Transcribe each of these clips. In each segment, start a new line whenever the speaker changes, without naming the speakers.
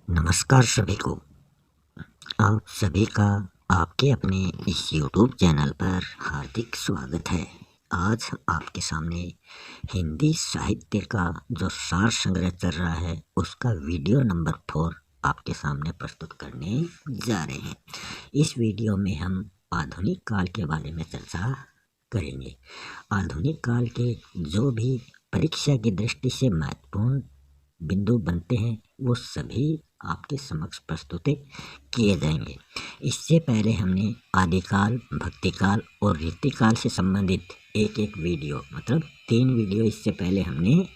नमस्कार सभी को। आप सभी का आपके अपने इस YouTube चैनल पर हार्दिक स्वागत है। आज आपके सामने हिंदी साहित्य का जो सार संग्रह चल रहा है उसका वीडियो नंबर 4 आपके सामने प्रस्तुत करने जा रहे हैं। इस वीडियो में हम आधुनिक काल के बारे में चर्चा करेंगे। आधुनिक काल के जो भी परीक्षा की दृष्टि से महत्वपूर्ण बिंदु बनते हैं वो सभी आपके समक्ष प्रस्तुत किए जाएंगे। इससे पहले हमने आदिकाल, भक्तिकाल और रीतिकाल से संबंधित एक एक वीडियो मतलब 3 वीडियो इससे पहले हमने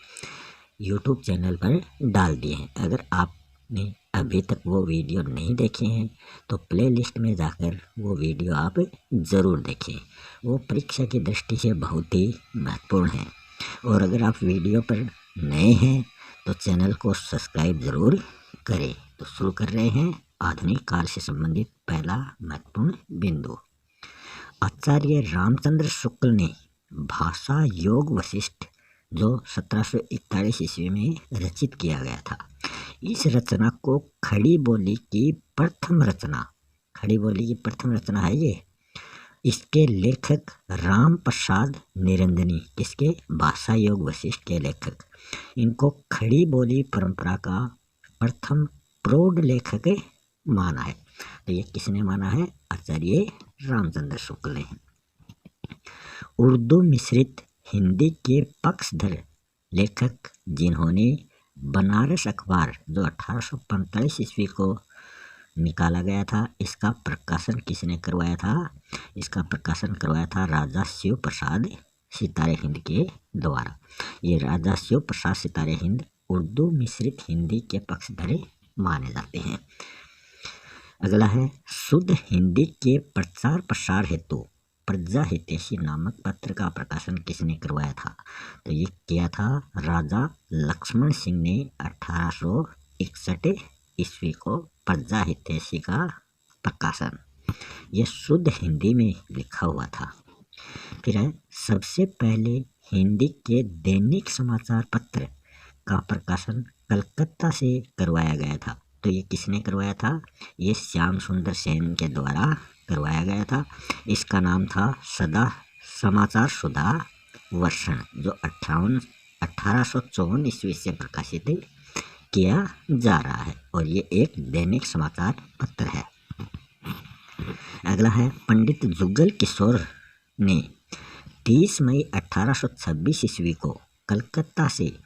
YouTube चैनल पर डाल दिए हैं। अगर आपने अभी तक वो वीडियो नहीं देखे हैं तो प्लेलिस्ट में जाकर वो वीडियो आप ज़रूर देखें। वो परीक्षा की दृष्टि से बहुत ही महत्वपूर्ण है। और अगर आप वीडियो पर नए हैं तो चैनल को सब्सक्राइब ज़रूर करें। तो शुरू कर रहे हैं आधुनिक काल से संबंधित पहला महत्वपूर्ण बिंदु। आचार्य रामचंद्र शुक्ल ने भाषा योग वशिष्ठ जो 1741 ईस्वी में रचित किया गया था, इस रचना को खड़ी बोली की प्रथम रचना है ये। इसके लेखक राम प्रसाद निरंजनी, किसके? भाषा योग वशिष्ठ के लेखक। इनको खड़ी बोली परंपरा का प्रथम प्रौढ़ लेखक माना है। तो ये किसने माना है? आचार्य रामचंद्र शुक्ल ने। उर्दू मिश्रित हिंदी के पक्षधर लेखक जिन्होंने बनारस अखबार जो 1845 ईस्वी को निकाला गया था, इसका प्रकाशन किसने करवाया था? इसका प्रकाशन करवाया था राजा शिव प्रसाद सितारे हिंद के द्वारा। ये राजा शिव प्रसाद सितारे हिंद उर्दू मिश्रित हिंदी के पक्षधर माने जाते हैं। अगला है शुद्ध हिंदी के प्रचार प्रसार हेतु प्रजा हितैषी नामक पत्र का प्रकाशन किसने करवाया था? तो ये किया था राजा लक्ष्मण सिंह ने 1861 ईस्वी को प्रजा हितैषी का प्रकाशन। यह शुद्ध हिंदी में लिखा हुआ था। फिर है सबसे पहले हिंदी के दैनिक समाचार पत्र का प्रकाशन कलकत्ता से करवाया गया था। तो ये किसने करवाया था? ये श्याम सुंदर सेन के द्वारा करवाया गया था। इसका नाम था सदा समाचार सुधा वर्षण, जो 1854 ईस्वी से प्रकाशित किया जा रहा है और ये एक दैनिक समाचार पत्र है। अगला है पंडित जुगल किशोर ने 30 मई 1826 ईस्वी को कलकत्ता से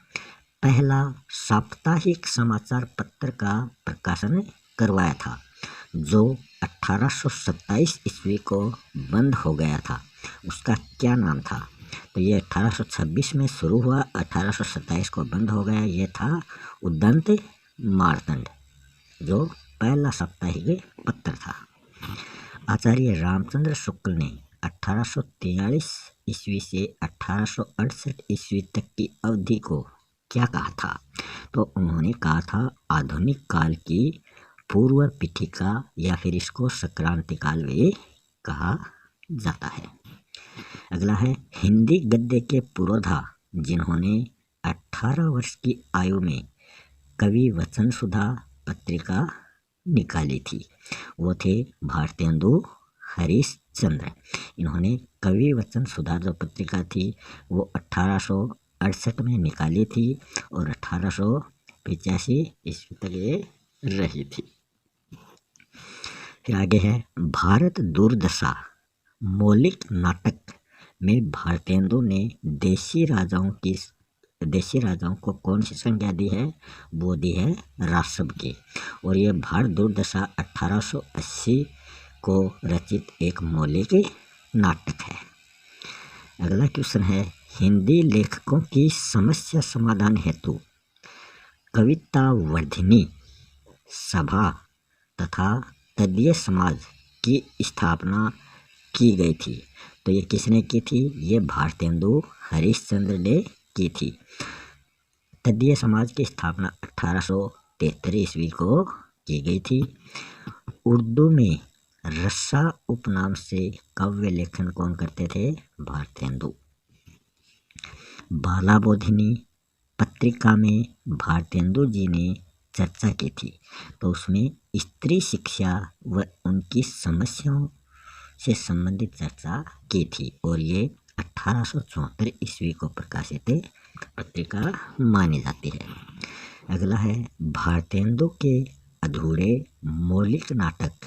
पहला साप्ताहिक समाचार पत्र का प्रकाशन करवाया था, जो 1827 ईस्वी को बंद हो गया था। उसका क्या नाम था? तो ये 1826 में शुरू हुआ, 1827 को बंद हो गया। ये था उदंत मार्तंड, जो पहला साप्ताहिक पत्र था। आचार्य रामचंद्र शुक्ल ने 1843 ईस्वी से 1868 ईस्वी तक की अवधि को क्या कहा था? तो उन्होंने कहा था आधुनिक काल की पूर्व पीठिका या फिर इसको संक्रांति काल भी कहा जाता है। अगला है हिंदी गद्य के पुरोधा जिन्होंने 18 वर्ष की आयु में कवि वचन सुधा पत्रिका निकाली थी, वो थे भारतेंदु हरिश्चंद्र। इन्होंने कवि वचन सुधा जो पत्रिका थी वो 1868 में निकाली थी और 1885 ईस्वी तक ये रही थी। फिर आगे है भारत दुर्दशा मौलिक नाटक में भारतेंदु ने देशी राजाओं को कौन सी संज्ञा दी है? वो दी है रासब की। और ये भारत दुर्दशा 1880 को रचित एक मौलिक नाटक है। अगला क्वेश्चन है हिंदी लेखकों की समस्या समाधान हेतु कविता वर्धिनी सभा तथा तदीय समाज की स्थापना की गई थी। तो ये किसने की थी? ये भारतेंदु हरिश्चंद्र ने की थी। तदीय समाज की स्थापना 1873 ईस्वी को की गई थी। उर्दू में रस्सा उपनाम से काव्य लेखन कौन करते थे? भारतेंदु। बाला बोधिनी पत्रिका में भारतेंदु जी ने चर्चा की थी। तो उसमें स्त्री शिक्षा व उनकी समस्याओं से संबंधित चर्चा की थी और ये 1874 ईस्वी को प्रकाशित पत्रिका मानी जाती है। अगला है भारतेंदु के अधूरे मौलिक नाटक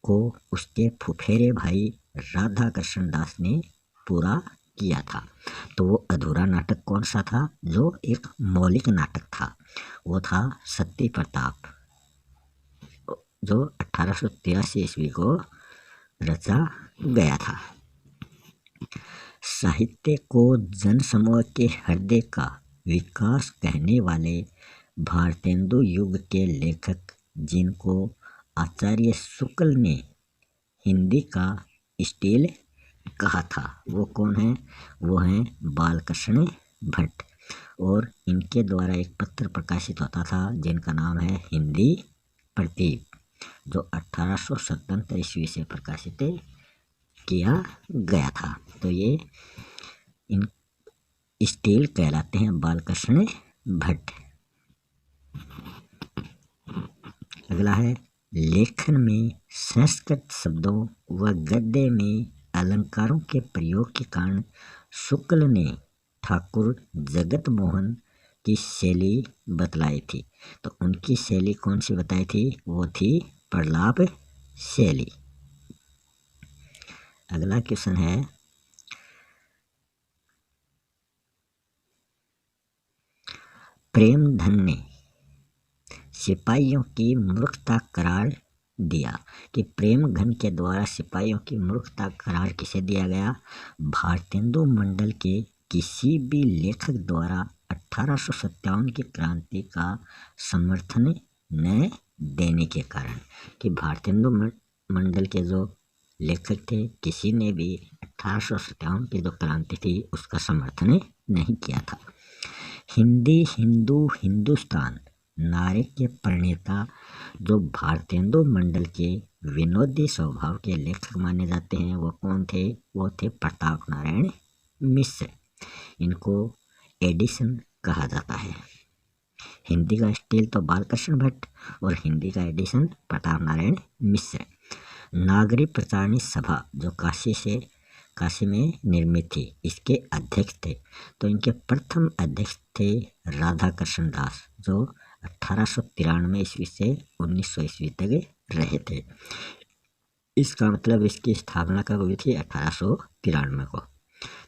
को उसके फुफेरे भाई राधाकृष्ण दास ने पूरा किया था। तो वो अधूरा नाटक कौन सा था? जो एक मौलिक नाटक था वो था सती प्रताप, जो 1883 ईस्वी को रचा गया था। साहित्य को जनसमूह के हृदय का विकास कहने वाले भारतेंदु युग के लेखक जिनको आचार्य शुक्ल ने हिंदी का स्टील कहा था वो कौन है? वो हैं बालकृष्ण भट्ट। और इनके द्वारा एक पत्र प्रकाशित होता था जिनका नाम है हिंदी प्रदीप, जो 1877 ईस्वी से प्रकाशित किया गया था। तो ये इन स्टील कहलाते हैं बालकृष्ण भट्ट। अगला है लेखन में संस्कृत शब्दों व गद्य में अलंकारों के प्रयोग के कारण शुक्ल ने ठाकुर जगत मोहन की शैली बतलाई थी। तो उनकी शैली कौन सी बताई थी? वो थी प्रलाप शैली। अगला क्वेश्चन है प्रेमधन ने सिपाहियों की मूर्खता करार दिया कि प्रेमघन के द्वारा सिपाहियों की मूर्खता करार किसे दिया गया? भारतेंदु मंडल के किसी भी लेखक द्वारा 1857 की क्रांति का समर्थन न देने के कारण। कि भारतेंदु मंडल के जो लेखक थे किसी ने भी 1857 की जो क्रांति थी उसका समर्थन नहीं किया था। हिंदी हिंदू हिंदुस्तान नारे के प्रणेता जो भारतेंदु मंडल के विनोदी स्वभाव के लेखक माने जाते हैं वो कौन थे? वो थे प्रताप नारायण मिश्र। इनको एडिसन कहा जाता है। हिंदी का स्टील तो बालकृष्ण भट्ट और हिंदी का एडिसन प्रताप नारायण मिश्र। नागरिक प्रचारणी सभा जो काशी में निर्मित थी इसके अध्यक्ष थे। तो इनके प्रथम अध्यक्ष थे राधाकृष्ण दास जो 1893 ईस्वी से 1900 ईस्वी तक रहे थे। इसका मतलब इसकी स्थापना कब हुई थी? 1893 को।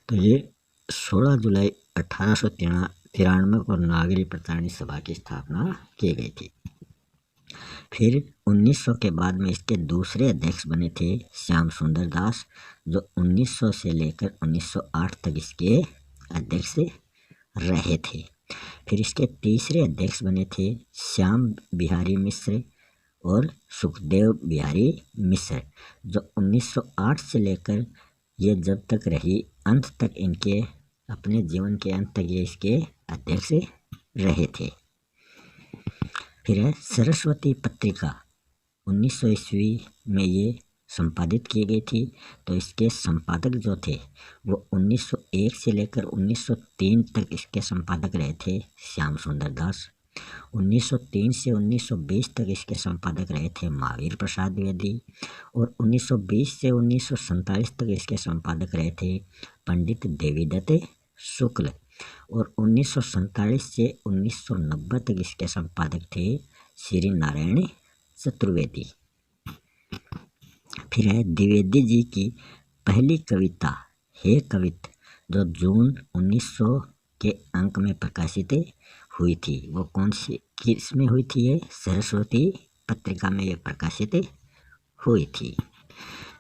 तो ये 16 जुलाई 1893 को नागरिक प्रचारणी सभा की स्थापना की गई थी। फिर 1900 के बाद में इसके दूसरे अध्यक्ष बने थे श्याम सुंदर दास जो 1900 से लेकर 1908 तक इसके अध्यक्ष रहे थे। फिर इसके तीसरे अध्यक्ष बने थे श्याम बिहारी मिश्र और सुखदेव बिहारी मिश्र जो 1908 से लेकर ये जब तक रही अंत तक इनके अपने जीवन के अंत तक ये इसके अध्यक्ष रहे थे। फिर है सरस्वती पत्रिका 1900 ईस्वी में ये संपादित की गई थी। तो इसके संपादक जो थे वो 1901 से लेकर 1903 तक इसके संपादक रहे थे श्याम सुंदर दास। 1903 से 1920 तक इसके संपादक रहे थे महावीर प्रसाद द्विवेदी और 1920 से 1947 तक इसके संपादक रहे थे पंडित देवीदत्त शुक्ल और 1947 से 1990 तक इसके संपादक थे श्री नारायण चतुर्वेदी। फिर है द्विवेदी जी की पहली कविता हे कवित जो जून 1900 के अंक में प्रकाशित हुई थी वो कौन सी किस में हुई थी? ये सरस्वती पत्रिका में ये प्रकाशित हुई थी।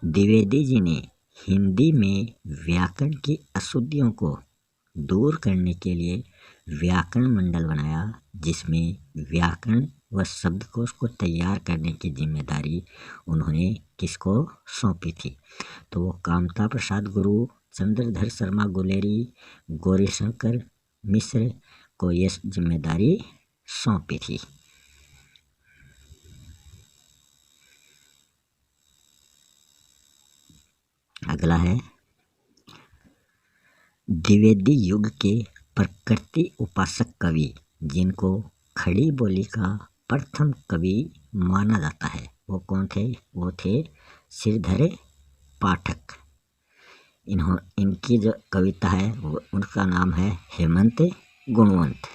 द्विवेदी जी ने हिंदी में व्याकरण की अशुद्धियों को दूर करने के लिए व्याकरण मंडल बनाया जिसमें व्याकरण व शब्दकोश को तैयार करने की जिम्मेदारी उन्होंने किसको सौंपी थी? तो वो कामता प्रसाद गुरु, चंद्रधर शर्मा गुलेरी, गौरीशंकर मिश्र को ये जिम्मेदारी सौंपी थी। अगला है द्विवेदी युग के प्रकृति उपासक कवि जिनको खड़ी बोली का प्रथम कवि माना जाता है। वो कौन थे? वो थे श्रीधर पाठक। इनकी जो कविता है वो उनका नाम है हेमंत गुणवंत।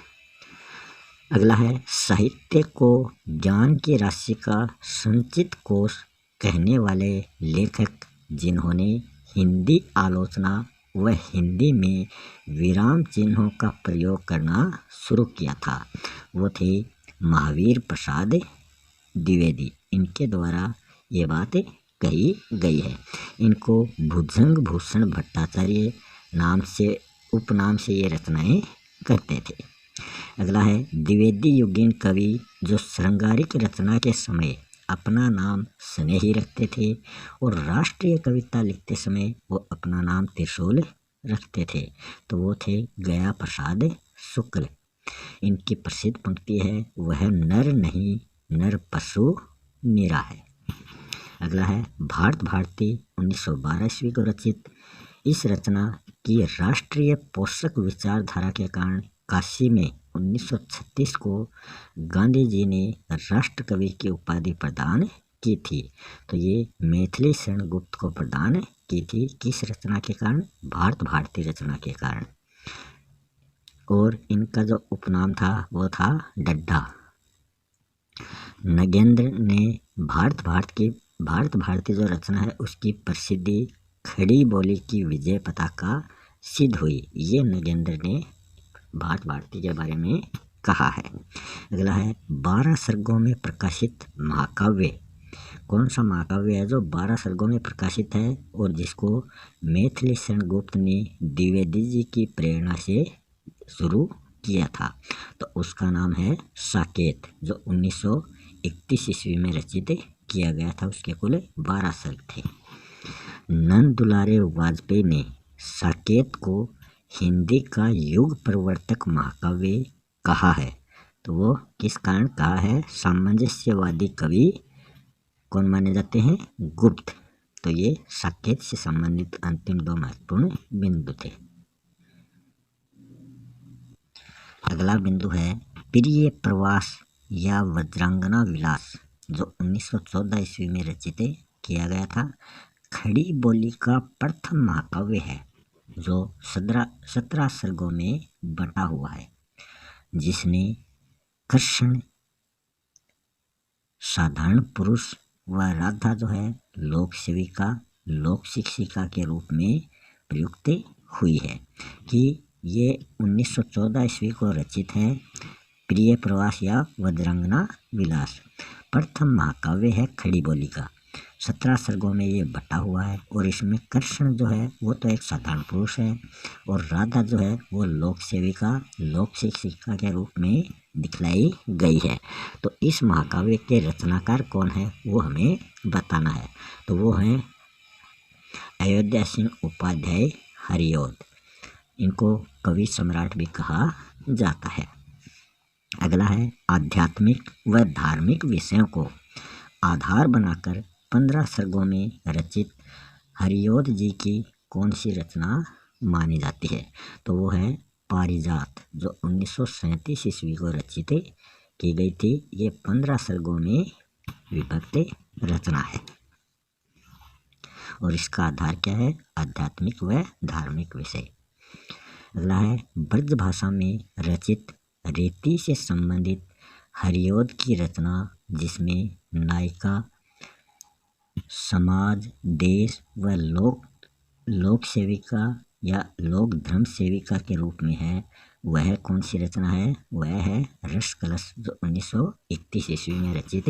अगला है साहित्य को ज्ञान की राशि का संचित कोष कहने वाले लेखक जिन्होंने हिंदी आलोचना व हिंदी में विराम चिन्हों का प्रयोग करना शुरू किया था, वो थे महावीर प्रसाद द्विवेदी। इनके द्वारा ये बात कही गई है। इनको भुजंग भूषण भट्टाचार्य नाम से उपनाम से ये रचनाएं करते थे। अगला है द्विवेदी युगीन कवि जो श्रृंगारिक रचना के समय अपना नाम स्नेही रखते थे और राष्ट्रीय कविता लिखते समय वो अपना नाम त्रिशूल रखते थे, तो वो थे गया प्रसाद शुक्ल। इनकी प्रसिद्ध पंक्ति है वह नर नहीं नर पशु निरा है। अगला है भारत भारती 1912 ईस्वी को रचित। इस रचना की राष्ट्रीय पोषक विचारधारा के कारण काशी में 1936 को गांधी जी ने राष्ट्र कवि की उपाधि प्रदान की थी। तो ये मैथिली शरण गुप्त को प्रदान की थी। किस रचना के कारण? भारत भारती रचना के कारण। और इनका जो उपनाम था वो था डड्डा। नगेंद्र ने भारत भारती जो रचना है उसकी प्रसिद्धि खड़ी बोली की विजय पताका सिद्ध हुई। ये नगेंद्र ने भारत भारती के बारे में कहा है। अगला है 12 सर्गों में प्रकाशित महाकाव्य। कौन सा महाकाव्य है जो 12 सर्गों में प्रकाशित है और जिसको मैथिली शरण गुप्त ने द्विवेदी जी की प्रेरणा से शुरू किया था? तो उसका नाम है साकेत, जो 1931 ईस्वी में रचित किया गया था। उसके कुल 12 सर्ग थे। नंद दुलारे वाजपेयी ने साकेत को हिंदी का युग प्रवर्तक महाकाव्य कहा है। तो वो किस कारण कहा है? सामंजस्यवादी कवि कौन माने जाते हैं? गुप्त। तो ये साकेत से संबंधित अंतिम 2 महत्वपूर्ण बिंदु थे। अगला बिंदु है प्रिय प्रवास या वज्रांगना विलास, जो 1914 ईस्वी में रचित किया गया था। खड़ी बोली का प्रथम महाकाव्य है जो 17 सर्गों में बटा हुआ है, जिसने कृष्ण, साधारण पुरुष व राधा जो है लोक सेविका, लोक शिक्षिका के रूप में प्रयुक्त हुई है। कि ये 1914 ईस्वी को रचित है। प्रिय प्रवास या वज्रांगना विलास प्रथम महाकाव्य है खड़ी बोली का। 17 सर्गों में ये बटा हुआ है और इसमें कृष्ण जो है वो तो एक साधारण पुरुष है और राधा जो है वो लोक सेविका, लोक शिक्षिका के रूप में दिखलाई गई है। तो इस महाकाव्य के रचनाकार कौन है वो हमें बताना है। तो वो हैं अयोध्या सिंह उपाध्याय हरिऔध। इनको कवि सम्राट भी कहा जाता है। अगला है आध्यात्मिक व धार्मिक विषयों को आधार बनाकर 15 सर्गों में रचित हरिऔध जी की कौन सी रचना मानी जाती है? तो वो है पारिजात, जो 1937 ईस्वी को रचित की गई थी। ये 15 सर्गों में विभक्त रचना है और इसका आधार क्या है? आध्यात्मिक व धार्मिक विषय। अगला है ब्रज भाषा में रचित रीति से संबंधित हरिऔध की रचना, जिसमें नायिका समाज, देश व लोक सेविका या लोक धर्म सेविका के रूप में है, वह कौन सी रचना है? वह है रस कलश, जो 1931 ईस्वी में रचित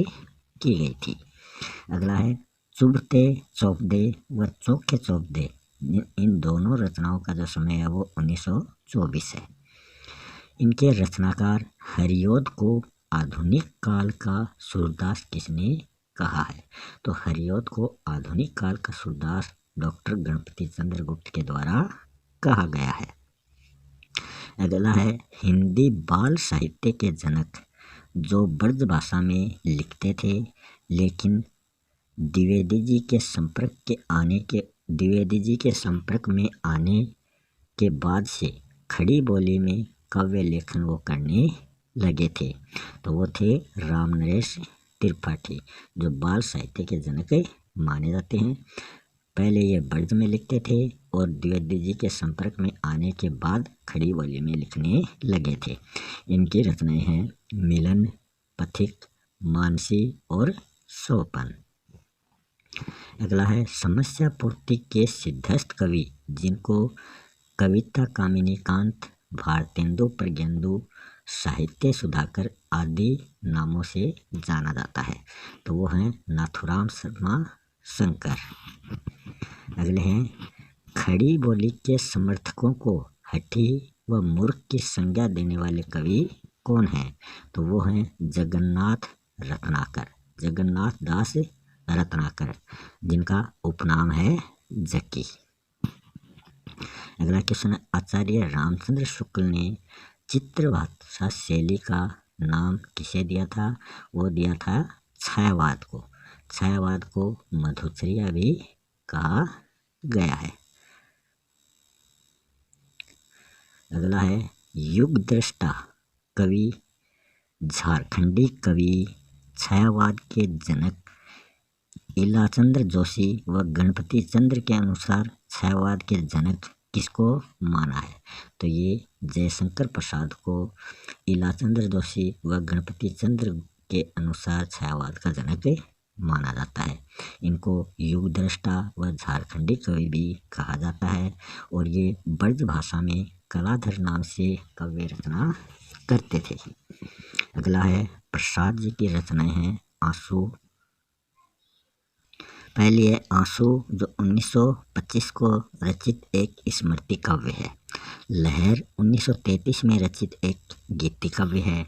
की गई थी। अगला है चुभते चौपदे व चौखे चौपदे। इन दोनों रचनाओं का जो समय है वो 1924 है। इनके रचनाकार हरिऔध को आधुनिक काल का सूरदास किसने कहा है? तो हरिऔध को आधुनिक काल का सूरदास डॉक्टर गणपति चंद्र गुप्त के द्वारा कहा गया है। अगला है हिंदी बाल साहित्य के जनक, जो ब्रज भाषा में लिखते थे, लेकिन द्विवेदी जी के संपर्क में आने के बाद से खड़ी बोली में काव्य लेखन वो करने लगे थे। तो वो थे राम नरेश त्रिपाठी, जो बाल साहित्य के जनक माने जाते हैं। पहले ये ब्रज में लिखते थे और द्विवेदी जी के संपर्क में आने के बाद खड़ी बोली में लिखने लगे थे। इनकी रचनाएं हैं मिलन, पथिक, मानसी और सोपन। अगला है समस्या पूर्ति के सिद्धस्त कवि, जिनको कविता कामिनी कांत, भारतेंदु प्रज्ञेंदु, साहित्य सुधाकर आदि नामों से जाना जाता है। तो वो हैं नाथुराम शर्मा शंकर। अगले हैं खड़ी बोली के समर्थकों को हठी व मूर्ख की संज्ञा देने वाले कवि कौन हैं? तो वो हैं जगन्नाथ रत्नाकर, जगन्नाथ दास रत्नाकर, जिनका उपनाम है जक्की। अगला क्वेश्चन है आचार्य रामचंद्र शुक्ल ने चित्रभाषा शैली का नाम किसे दिया था? वो दिया था छायावाद को। छायावाद को मधुचर्या भी कहा गया है। अगला है युग दृष्टा कवि, झारखंडी कवि, छायावाद के जनक इलाचंद्र जोशी व गणपति चंद्र के अनुसार छायावाद के जनक किसको माना है? तो ये जयशंकर प्रसाद को इलाचंद्र जोशी व गणपति चंद्र के अनुसार छायावाद का जनक माना जाता है। इनको युग दृष्टा व झारखंडी कवि भी कहा जाता है और ये ब्रज भाषा में कलाधर नाम से काव्य रचना करते थे। अगला है प्रसाद जी की रचनाएं हैं आंसू। पहली है आंसू, जो 1925 को रचित एक स्मृति काव्य है। लहर 1933 में रचित एक गीति काव्य है।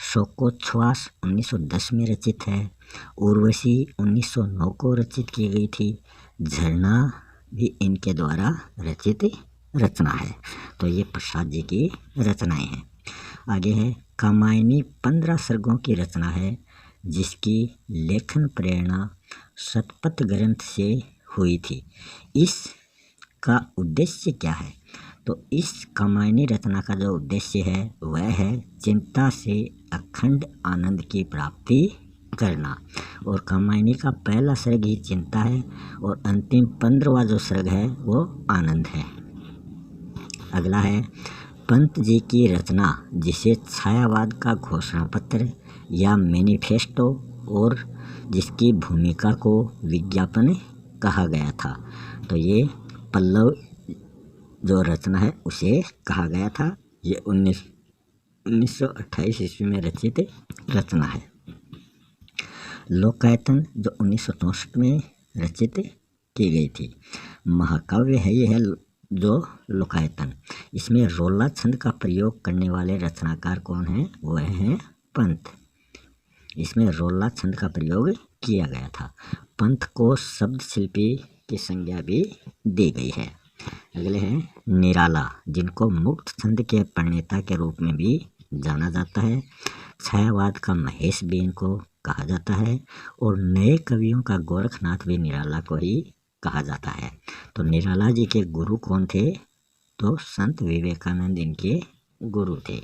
शोकोच्छ्वास 1910 में रचित है। उर्वशी 1909 को रचित की गई थी। झरना भी इनके द्वारा रचित रचना है। तो ये प्रसाद जी की रचनाएं हैं। आगे है कामायनी 15 सर्गों की रचना है, जिसकी लेखन प्रेरणा शतपथ ग्रंथ से हुई थी। इसका उद्देश्य क्या है? तो इस कामायनी रचना का जो उद्देश्य है वह है चिंता से अखंड आनंद की प्राप्ति करना। और कामायनी का पहला सर्ग ही चिंता है और अंतिम 15वां जो सर्ग है वो आनंद है। अगला है पंत जी की रचना, जिसे छायावाद का घोषणा पत्र या मैनिफेस्टो और जिसकी भूमिका को विज्ञापन कहा गया था। तो ये पल्लव जो रचना है उसे कहा गया था। ये 1928 ईस्वी में रचित रचना है। लोकायतन जो 1964 में रचित की गई थी। महाकाव्य है ये है जो लोकायतन। इसमें रोला छंद का प्रयोग करने वाले रचनाकार कौन हैं? वह हैं पंत। इसमें रोला छंद का प्रयोग किया गया था। पंत को शब्द शिल्पी की संज्ञा भी दी गई है। अगले हैं निराला, जिनको मुक्त छंद के प्रणेता के रूप में भी जाना जाता है। छायावाद का महेश भी इनको कहा जाता है और नए कवियों का गोरखनाथ भी निराला को ही कहा जाता है। तो निराला जी के गुरु कौन थे? तो संत विवेकानंद इनके गुरु थे।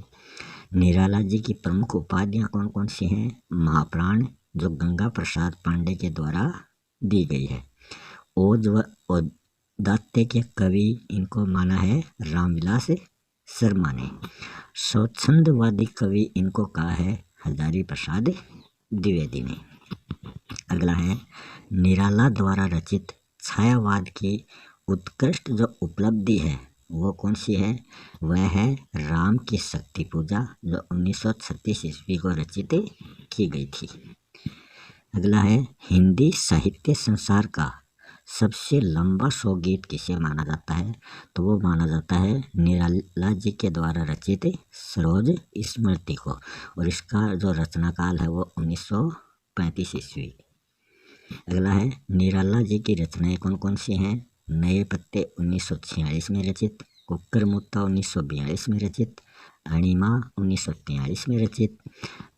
निराला जी की प्रमुख उपाधियां कौन कौन सी हैं? महाप्राण, जो गंगा प्रसाद पांडे के द्वारा दी गई है। ओज व दात्य के कवि इनको माना है रामविलास शर्मा ने। स्वच्छंदवादी कवि इनको कहा है हजारी प्रसाद द्विवेदी ने। अगला है निराला द्वारा रचित छायावाद की उत्कृष्ट जो उपलब्धि है वो कौन सी है? वह है राम की शक्ति पूजा, जो 1936 ईस्वी को रचित की गई थी। अगला है हिंदी साहित्य संसार का सबसे लंबा शो गीत किसे माना जाता है? तो वो माना जाता है निराला जी के द्वारा रचित सरोज स्मृति को, और इसका जो रचना काल है वो 1935 ईस्वी। अगला है निराला जी की रचनाएं कौन कौन सी हैं? नए पत्ते 1946 में रचित, कुक्कर मुत्ता 1942 में रचित, अणिमा 1943 में रचित,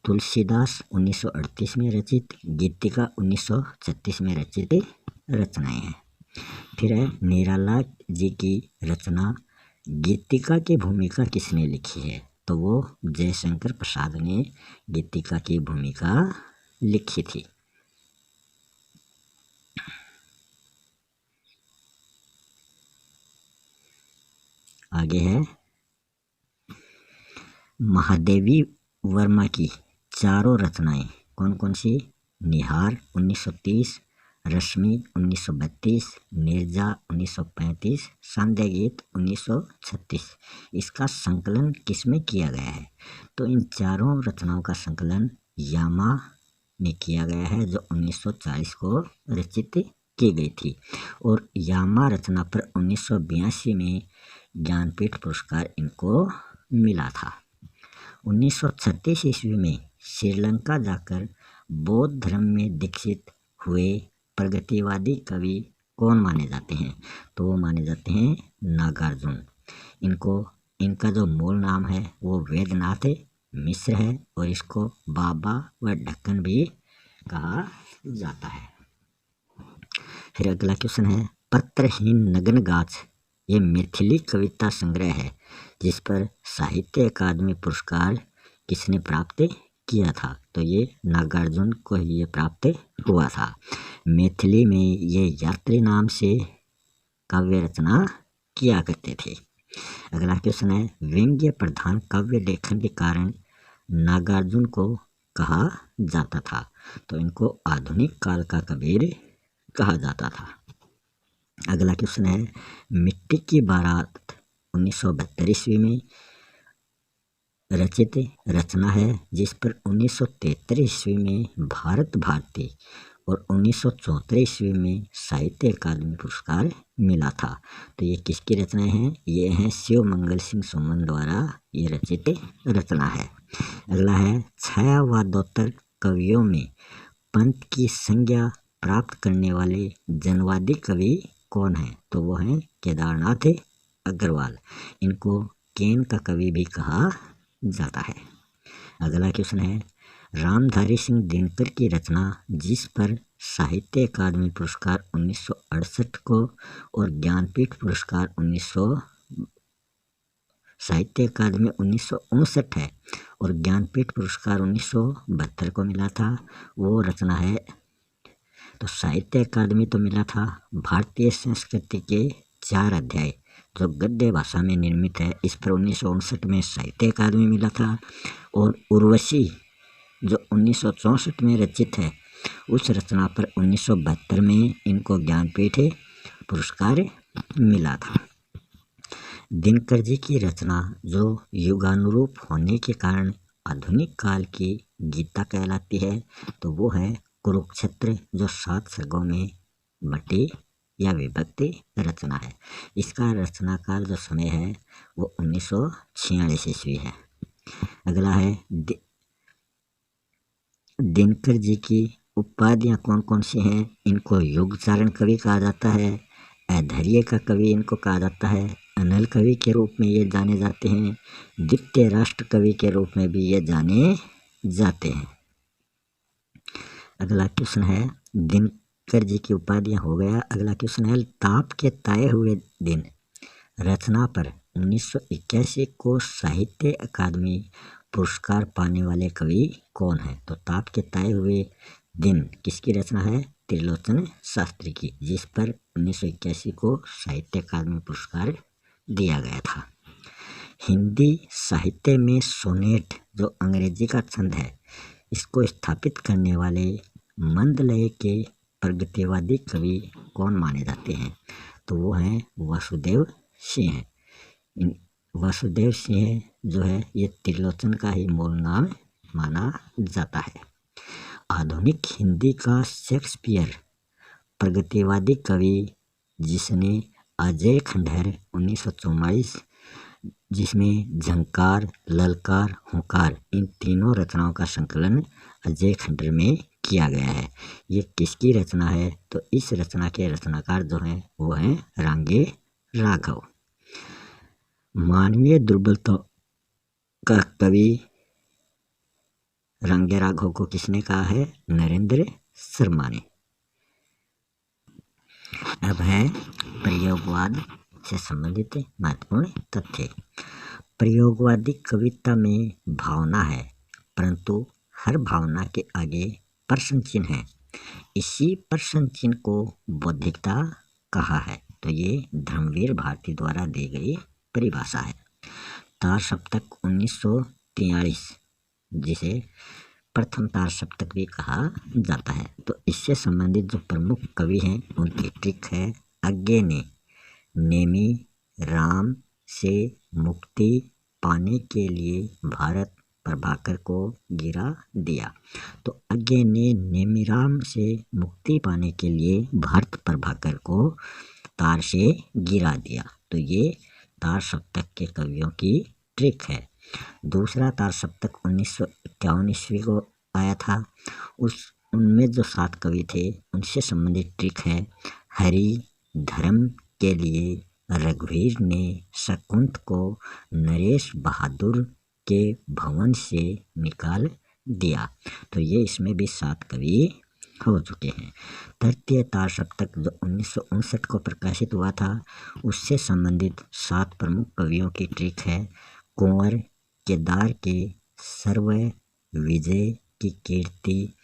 तुलसीदास 1938 में रचित, गीतिका 1936 में रचित रचनाएं हैं। फिर है निराला जी की रचना गीतिका की भूमिका किसने लिखी है? तो वो जयशंकर प्रसाद ने गीतिका की भूमिका लिखी थी। आगे है महादेवी वर्मा की चारों रचनाएं कौन कौन सी? निहार 1930, रश्मि 1932, नीरजा 1935, संध्या गीत 1936। इसका संकलन किसमें किया गया है? तो इन चारों रचनाओं का संकलन यामा में किया गया है, जो 1940 को रचित की गई थी। और यामा रचना पर 1982 में ज्ञानपीठ पुरस्कार इनको मिला था। 1936 ईस्वी में श्रीलंका जाकर बौद्ध धर्म में दीक्षित हुए प्रगतिवादी कवि कौन माने जाते हैं? तो वो माने जाते हैं नागार्जुन। इनका जो मूल नाम है वो वेदनाथ मिश्र है और इसको बाबा व ढक्कन भी कहा जाता है। फिर अगला क्वेश्चन है पत्रहीन नग्न गाछ। ये मैथिली कविता संग्रह है जिस पर साहित्य अकादमी पुरस्कार किसने प्राप्त किया था? तो ये नागार्जुन को ये प्राप्त हुआ था। मैथिली में ये यात्री नाम से काव्य रचना किया करते थे। अगला क्वेश्चन है व्यंग्य प्रधान काव्य लेखन के कारण नागार्जुन को कहा जाता था? तो इनको आधुनिक काल का कबीर कहा जाता था। अगला क्वेश्चन है मिट्टी की बारात 1972 ईस्वी में रचित रचना है जिस पर 1973 ईस्वी में भारत भारती और 1974 ईस्वी में साहित्य अकादमी पुरस्कार मिला था। तो ये किसकी रचनाएं हैं? ये हैं शिव मंगल सिंह सुमन द्वारा ये रचित रचना है। अगला है छायावादोत्तर कवियों में पंत की संज्ञा प्राप्त करने वाले जनवादी कवि कौन है? तो वो हैं केदारनाथ अग्रवाल। इनको केन का कवि भी कहा जाता है। अगला क्वेश्चन है रामधारी सिंह दिनकर की रचना जिस पर साहित्य अकादमी पुरस्कार 1968 को और ज्ञानपीठ पुरस्कार साहित्य अकादमी 1959 है और ज्ञानपीठ पुरस्कार 1972 को मिला था, वो रचना है। तो साहित्य अकादमी तो मिला था भारतीय संस्कृति के 4 अध्याय जो गद्य भाषा में निर्मित है, इस पर 1959 में साहित्य अकादमी मिला था। और उर्वशी जो 1964 में रचित है उस रचना पर 1972 में इनको ज्ञानपीठ पुरस्कार मिला था। दिनकर जी की रचना जो युगानुरूप होने के कारण आधुनिक काल की गीता कहलाती है, तो वो है कुरुक्षेत्र जो 7 सर्गों में बटी या विभक्ति रचना है। इसका रचनाकाल जो समय है वो 1946 ईस्वी है। अगला है दिनकर जी की उपाधियाँ कौन कौन सी हैं? इनको युगचारण कवि कहा जाता है, अधैर्य का कवि इनको कहा जाता है, अनल कवि के रूप में ये जाने जाते हैं, द्वितीय राष्ट्र कवि के रूप में भी ये जाने जाते हैं। अगला क्वेश्चन है दिनकर जी की उपाधियाँ हो गया। अगला क्वेश्चन है ताप के ताए हुए दिन रचना पर 1981 को साहित्य अकादमी पुरस्कार पाने वाले कवि कौन है? तो ताप के ताए हुए दिन किसकी रचना है? त्रिलोचन शास्त्री की, जिस पर 1981 को साहित्य अकादमी पुरस्कार दिया गया था। हिंदी साहित्य में सोनेट जो अंग्रेजी का छंद है इसको स्थापित करने वाले मंदलय के प्रगतिवादी कवि कौन माने जाते हैं? तो वो हैं वासुदेव सिंह। वासुदेव सिंह जो है ये त्रिलोचन का ही मूल नाम माना जाता है। आधुनिक हिंदी का शेक्सपियर प्रगतिवादी कवि जिसने अजय खंडहर 1944 जिसमें झंकार, ललकार, हुंकार इन तीनों रचनाओं का संकलन अजय खंडहर में किया गया है। ये किसकी रचना है? तो इस रचना के रचनाकार जो हैं वो हैं रांगे राघव। मानवीय दुर्बलता का कवि रांगे राघव को किसने कहा है? नरेंद्र शर्मा ने। अब है प्रयोगवाद से संबंधित महत्वपूर्ण तथ्य। प्रयोगवादी कविता में भावना है, परंतु हर भावना के आगे प्रश्न चिन्ह है। इसी प्रश्न चिन्ह को बौद्धिकता कहा है। तो ये धर्मवीर भारती द्वारा दी गई परिभाषा है। तार सप्तक 1943, जिसे प्रथम तार सप्तक भी कहा जाता है। तो इससे संबंधित जो प्रमुख कवि हैं उनकी ट्रिक है, अज्ञे ने नेमी राम से मुक्ति पाने के लिए भारत प्रभाकर को गिरा दिया। तो अज्ञे ने नेमिराम से मुक्ति पाने के लिए भारत प्रभाकर को तार से गिरा दिया। तो ये तार सप्तक के कवियों की ट्रिक है। दूसरा तार सप्तक 1951 ईस्वी को आया था। उनमें जो 7 कवि थे उनसे संबंधित ट्रिक है, हरि धर्म के लिए रघुवीर ने शकुंत को नरेश बहादुर के भवन से निकाल दिया। तो ये इसमें भी 7 कवि हो चुके हैं। तृतीय तार सप्तक जो 1959 को प्रकाशित हुआ था, उससे संबंधित 7 प्रमुख कवियों की ट्रिक है, कुंवर केदार के सर्व विजय की कीर्ति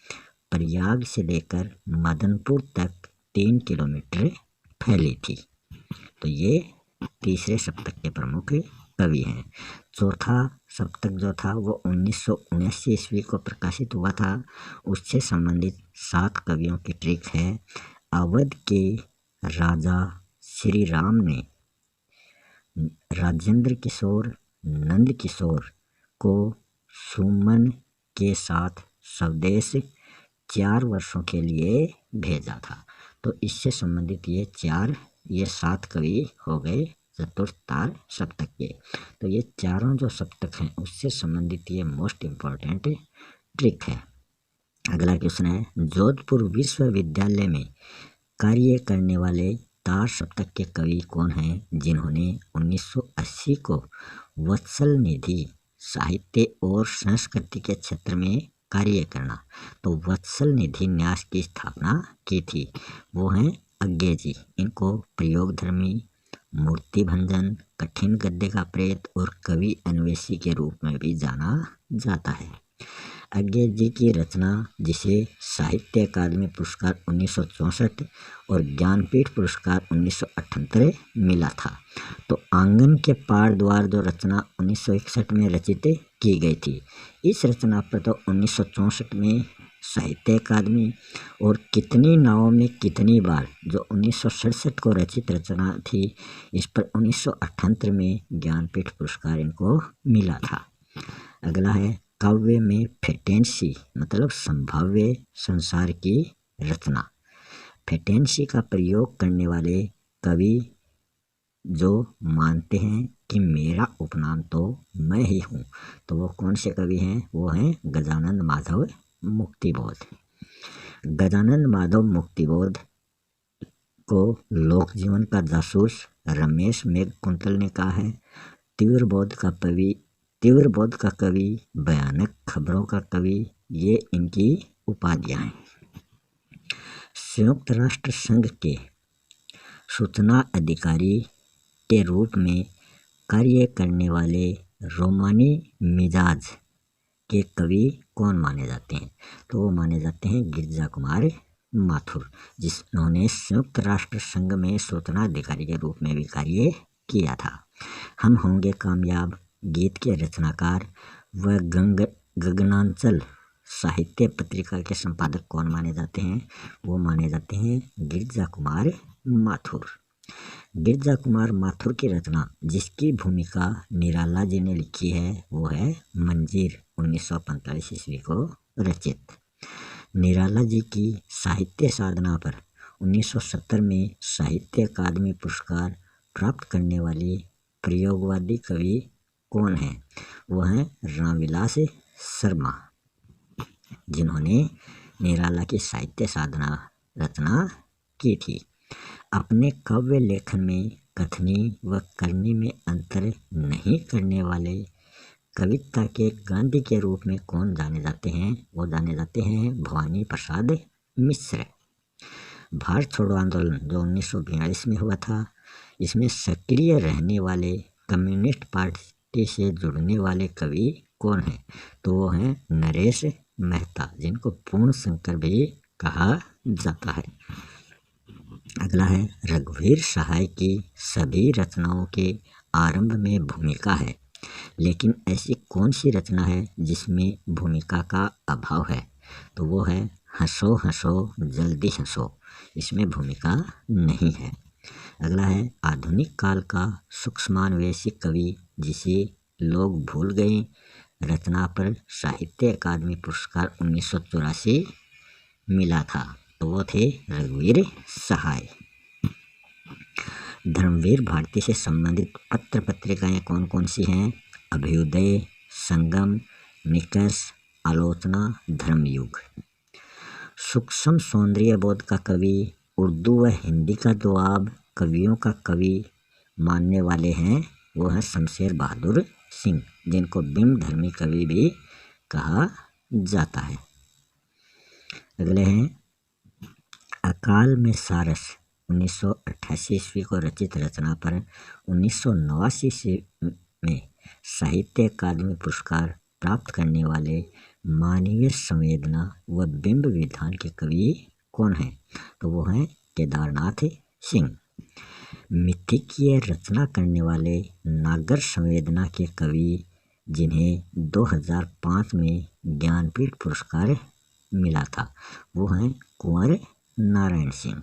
प्रयाग से लेकर मदनपुर तक 3 किलोमीटर फैली थी। तो ये तीसरे सप्तक के प्रमुख कवि हैं। चौथा सप्तक जो था वो 1979 ईस्वी को प्रकाशित हुआ था। उससे संबंधित 7 कवियों की ट्रिक है, अवध के राजा श्री राम ने राजेंद्र किशोर नंद किशोर को सुमन के साथ स्वदेश 4 वर्षों के लिए भेजा था। तो इससे संबंधित ये 7 कवि हो गए चतुर्थ तार सप्तक के। तो ये चारों जो सप्तक हैं उससे संबंधित ये मोस्ट इम्पोर्टेंट ट्रिक है। अगला क्वेश्चन है, जोधपुर विश्वविद्यालय में कार्य करने वाले तार सप्तक के कवि कौन हैं जिन्होंने 1980 को वत्सल निधि साहित्य और संस्कृति के क्षेत्र में कार्य करना, तो वत्सल निधि न्यास की स्थापना की थी, वो हैं अज्ञे जी। इनको प्रयोगधर्मी, मूर्ति भंजन, कठिन गद्य का प्रेत और कवि अन्वेषी के रूप में भी जाना जाता है। अज्ञे जी की रचना, जिसे साहित्य अकादमी पुरस्कार 1964 और ज्ञानपीठ पुरस्कार 1978 मिला था। तो आंगन के पार द्वार जो रचना 1961 में रचित की गई थी, इस रचना पर तो 1964 में साहित्य अकादमी और कितनी नावों में कितनी बार जो 1967 को रचित रचना थी, इस पर 1978 में ज्ञानपीठ पुरस्कार इनको मिला था। अगला है, काव्य में फेटेंसी मतलब संभाव्य संसार की रचना। फेटेंसी का प्रयोग करने वाले कवि जो मानते हैं कि मेरा उपनाम तो मैं ही हूँ, तो वो कौन से कवि हैं? वो हैं गजानन माधव मुक्तिबोध। गजानन माधव मुक्तिबोध को लोक जीवन का जासूस रमेश मेघकुंतल ने कहा है, तीव्र बोध का कवि, भयानक खबरों का कवि, ये इनकी उपाधियां हैं। संयुक्त राष्ट्र संघ के सूचना अधिकारी के रूप में कार्य करने वाले रोमानी मिजाज के कवि कौन माने जाते हैं? तो वो माने जाते हैं गिरजा कुमार माथुर, जिन्होंने संयुक्त राष्ट्र संघ में सूचना अधिकारी के रूप में भी कार्य किया था। हम होंगे कामयाब गीत के रचनाकार व गगनांचल साहित्य पत्रिका के संपादक कौन माने जाते हैं? वो माने जाते हैं गिरजा कुमार माथुर। गिरजा कुमार माथुर की रचना जिसकी भूमिका निराला जी ने लिखी है वो है मंजीर, 1945 ईस्वी को रचित। निराला जी की साहित्य साधना पर 1970 में साहित्य अकादमी पुरस्कार प्राप्त करने वाली प्रयोगवादी कवि कौन हैं? वो हैं रामविलास शर्मा, जिन्होंने निराला की साहित्य साधना रचना की थी। अपने काव्य लेखन में कथनी व करनी में अंतर नहीं करने वाले कविता के गांधी के रूप में कौन जाने जाते हैं? वो जाने जाते हैं भवानी प्रसाद मिश्र। भारत छोड़ो आंदोलन जो 1942 में हुआ था, इसमें सक्रिय रहने वाले कम्युनिस्ट पार्टी भाटी से जुड़ने वाले कवि कौन हैं? तो वो हैं नरेश मेहता, जिनको पूर्ण शंकर भी कहा जाता है। अगला है रघुवीर सहाय की सभी रचनाओं के आरंभ में भूमिका है, लेकिन ऐसी कौन सी रचना है जिसमें भूमिका का अभाव है? तो वो है हंसो हंसो जल्दी हंसो, इसमें भूमिका नहीं है। अगला है आधुनिक काल का सूक्ष्मान्वेषी कवि जिसे लोग भूल गए, रचना पर साहित्य अकादमी पुरस्कार 1984 मिला था, तो वो थे रघुवीर सहाय। धर्मवीर भारती से संबंधित पत्र पत्रिकाएं कौन कौन सी हैं? अभ्युदय, संगम, निकष, आलोचना, धर्मयुग। सूक्ष्म सौंदर्य बोध का कवि, उर्दू व हिंदी का दुआब कवियों का कवि मानने वाले हैं, वो है शमशेर बहादुर सिंह, जिनको बिंब धर्मी कवि भी कहा जाता है। अगले हैं अकाल में सारस 1988 ईस्वी को रचित रचना पर 1989 में साहित्य अकादमी पुरस्कार प्राप्त करने वाले मानवीय संवेदना व बिंब विधान के कवि कौन हैं? तो वो हैं केदारनाथ सिंह। मिथिकीय रचना करने वाले नागर संवेदना के कवि जिन्हें 2005 में ज्ञानपीठ पुरस्कार मिला था, वो हैं कुंवर नारायण सिंह।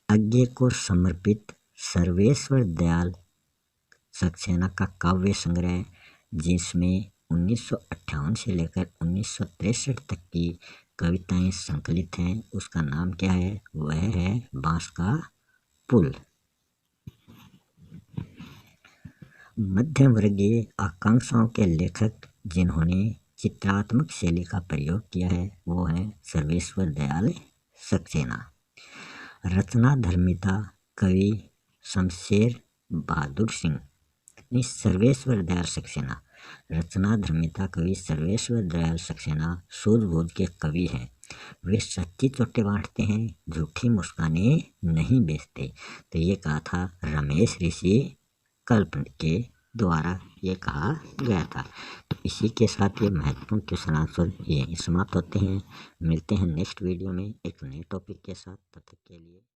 अज्ञे को समर्पित सर्वेश्वर दयाल सक्सेना का काव्य संग्रह, जिसमें 1958 से लेकर 1963 तक की कविताएं संकलित हैं, उसका नाम क्या है? वह है बांस का पुल। मध्यम वर्गीय आकांक्षाओं के लेखक जिन्होंने चित्रात्मक शैली का प्रयोग किया है, वो है सर्वेश्वर दयाल सक्सेना। रचना धर्मिता कवि शमशेर बहादुर सिंह, सर्वेश्वर दयाल सक्सेना। रचना धर्मिता कवि सर्वेश्वर दयाल सक्सेना सूझबूझ के कवि हैं। वे सच्ची चोटें बांटते हैं, झूठी मुस्कानें नहीं बेचते। तो ये कहा था रमेश ऋषि कल्प के द्वारा ये कहा गया था। तो इसी के साथ ये महत्वपूर्ण क्वेश्चन आंसर यहीं समाप्त होते हैं। मिलते हैं नेक्स्ट वीडियो में एक नए टॉपिक के साथ। तब तक के लिए